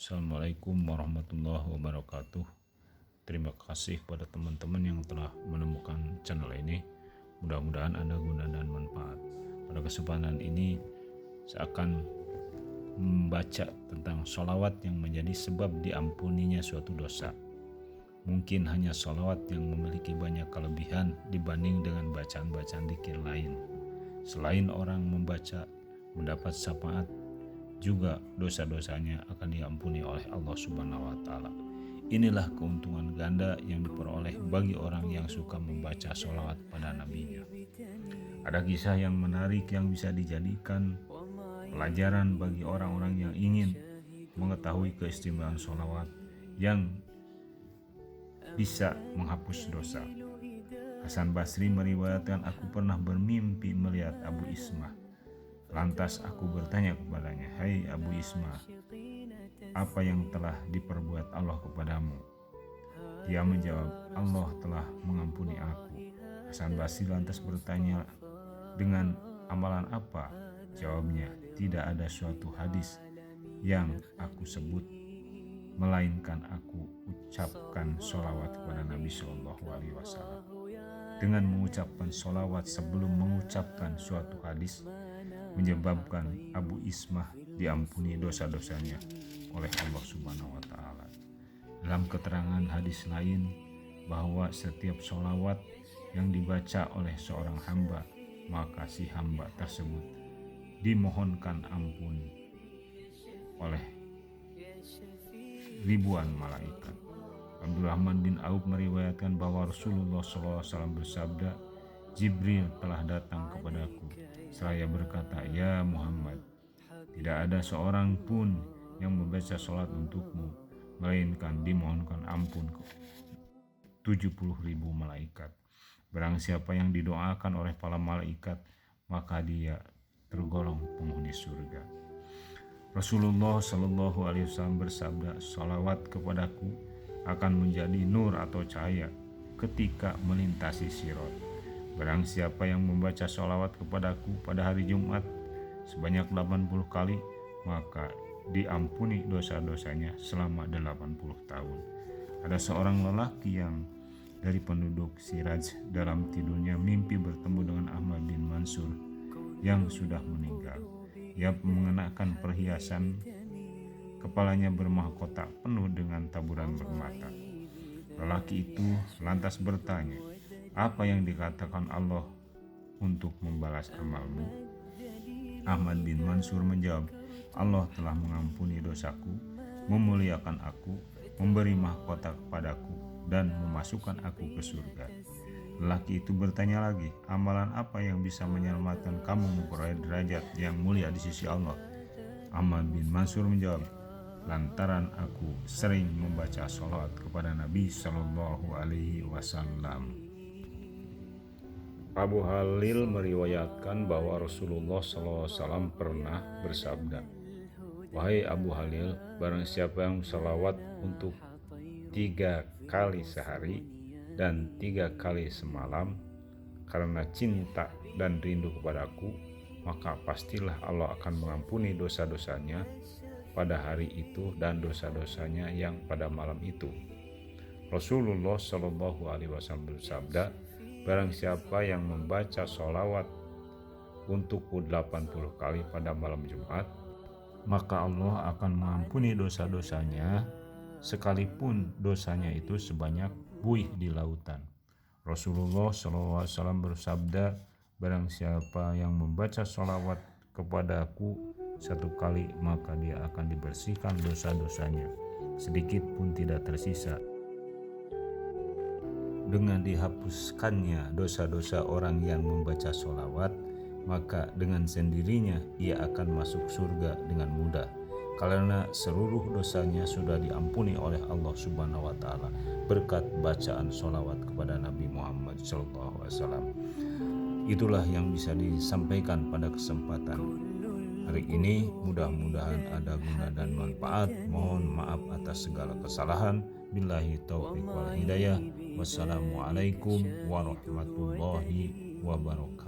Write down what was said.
Assalamualaikum warahmatullahi wabarakatuh. Terima kasih pada teman-teman yang telah menemukan channel ini. Mudah-mudahan ada guna dan manfaat. Pada kesempatan ini saya akan membaca tentang sholawat yang menjadi sebab diampuninya suatu dosa. Mungkin hanya sholawat yang memiliki banyak kelebihan dibanding dengan bacaan-bacaan dzikir lain. Selain orang membaca mendapat syafaat, juga dosa-dosanya akan diampuni oleh Allah Subhanahu wa Ta'ala. Inilah keuntungan ganda yang diperoleh bagi orang yang suka membaca sholawat pada nabinya. Ada kisah yang menarik yang bisa dijadikan pelajaran bagi orang-orang yang ingin mengetahui keistimewaan sholawat yang bisa menghapus dosa. Hasan Basri meriwayatkan, aku pernah bermimpi melihat Abu Ismah. Lantas aku bertanya kepadanya, hai Abu Ismah, apa yang telah diperbuat Allah kepadamu? Dia menjawab, Allah telah mengampuni aku. Hasan Basri lantas bertanya, dengan amalan apa? Jawabnya, tidak ada suatu hadis yang aku sebut, melainkan aku ucapkan sholawat kepada Nabi Shallallahu Alaihi Wasallam. Dengan mengucapkan sholawat sebelum mengucapkan suatu hadis, menyebabkan Abu Ismah diampuni dosa-dosanya oleh Allah Subhanahu wa Ta'ala. Dalam keterangan hadis lain bahwa setiap sholawat yang dibaca oleh seorang hamba, maka si hamba tersebut dimohonkan ampun oleh ribuan malaikat. Abdurrahman bin Auf meriwayatkan bahwa Rasulullah SAW bersabda, Jibril telah datang kepadaku seraya berkata, ya Muhammad, tidak ada seorang pun yang membaca sholat untukmu, melainkan dimohonkan ampun ke 70.000 malaikat. Barang siapa yang didoakan oleh para malaikat, maka dia tergolong penghuni surga. Rasulullah Shallallahu Alaihi Wasallam bersabda, sholawat kepadaku akan menjadi nur atau cahaya ketika melintasi sirat. Barang siapa yang membaca sholawat kepadaku pada hari Jumat sebanyak 80 kali, maka diampuni dosa-dosanya selama 80 tahun. Ada seorang lelaki yang dari penduduk Siraj dalam tidurnya mimpi bertemu dengan Ahmad bin Mansur yang sudah meninggal. Ia mengenakan perhiasan, kepalanya bermahkota penuh dengan taburan permata. Lelaki itu lantas bertanya, apa yang dikatakan Allah untuk membalas amalmu? Ahmad bin Mansur menjawab, Allah telah mengampuni dosaku, memuliakan aku, memberi mahkota kepadaku, dan memasukkan aku ke surga. Lelaki itu bertanya lagi, amalan apa yang bisa menyelamatkan kamu memperoleh derajat yang mulia di sisi Allah? Ahmad bin Mansur menjawab, lantaran aku sering membaca sholawat kepada Nabi Shallallahu Alaihi Wasallam. Abu Halil meriwayatkan bahwa Rasulullah SAW pernah bersabda, wahai Abu Halil, barang siapa yang sholawat untuk 3 kali sehari dan 3 kali semalam karena cinta dan rindu kepadaku, maka pastilah Allah akan mengampuni dosa-dosanya pada hari itu dan dosa-dosanya yang pada malam itu. Rasulullah Shallallahu Alaihi Wasallam bersabda, barang siapa yang membaca sholawat untukku 80 kali pada malam Jumat, maka Allah akan mengampuni dosa-dosanya sekalipun dosanya itu sebanyak buih di lautan. Rasulullah SAW bersabda, barang siapa yang membaca sholawat kepadaku 1 kali, maka dia akan dibersihkan dosa-dosanya, sedikit pun tidak tersisa. Dengan dihapuskannya dosa-dosa orang yang membaca sholawat, maka dengan sendirinya ia akan masuk surga dengan mudah, karena seluruh dosanya sudah diampuni oleh Allah Subhanahu wa Ta'ala berkat bacaan sholawat kepada Nabi Muhammad SAW. Itulah yang bisa disampaikan pada kesempatan hari ini. Mudah-mudahan ada guna dan manfaat. Mohon maaf atas segala kesalahan. Billahi taufiq wal hidayah. Wassalamualaikum warahmatullahi wabarakatuh.